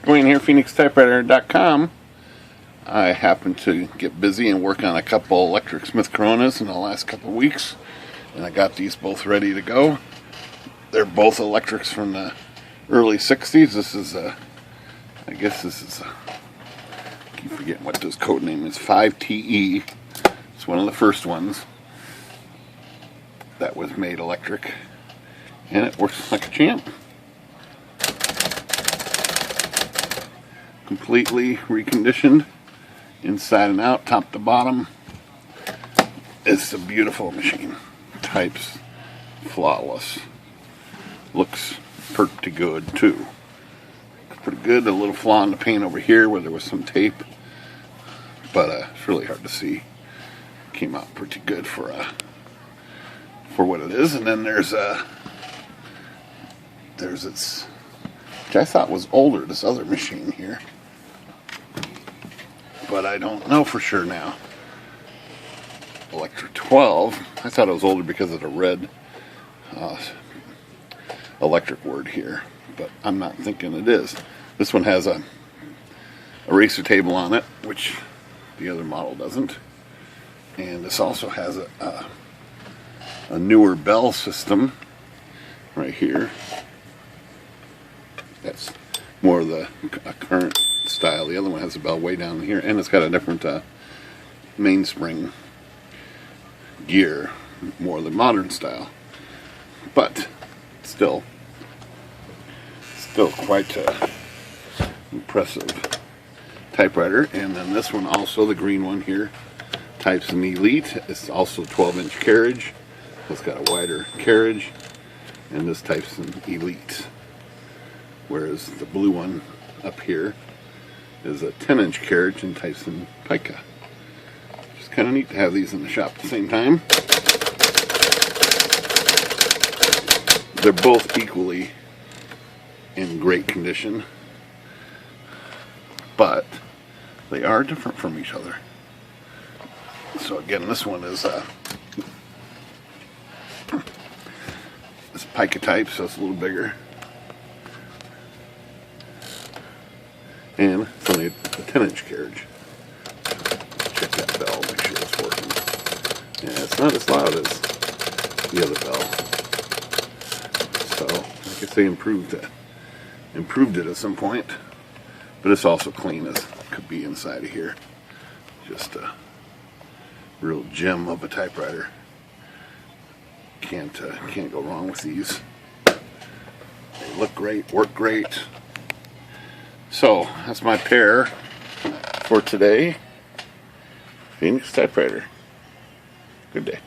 Dwayne here, PhoenixTypewriter.com. I happened to get busy and work on a couple electric Smith Coronas in the last couple of weeks, and I got these both ready to go. They're both electrics from the early 60s. This is I keep forgetting what this code name is, 5TE. It's one of the first ones that was made electric, and it works like a champ. Completely reconditioned inside and out, top to bottom. It's a beautiful machine. Types flawless. Looks pretty good too. Pretty good. A little flaw in the paint over here where there was some tape, but it's really hard to see. Came out pretty good for what it is. And then there's its, which I thought was older, this other machine here, but I don't know for sure now. Electric 12. I thought it was older because of the red electric word here, but I'm not thinking it is. This one has a eraser table on it, which the other model doesn't. And this also has a newer bell system right here. That's more of the current style. The other one has a bell way down here, and it's got a different mainspring gear, more of the modern style. But still quite impressive typewriter. And then this one also, the green one here, types an Elite. It's also 12-inch carriage. It's got a wider carriage, and this types an Elite. Whereas the blue one up here is a 10-inch carriage and types in pica. It's kind of neat to have these in the shop at the same time. They're both equally in great condition, but they are different from each other. So again, this one is it's pica type, so it's a little bigger. And it's only a 10-inch carriage. Check that bell, make sure it's working. Yeah, it's not as loud as the other bell. So, I guess they improved it at some point. But it's also clean as could be inside of here. Just a real gem of a typewriter. Can't go wrong with these. They look great, work great. So, that's my pair for today. Phoenix Typewriter. Good day.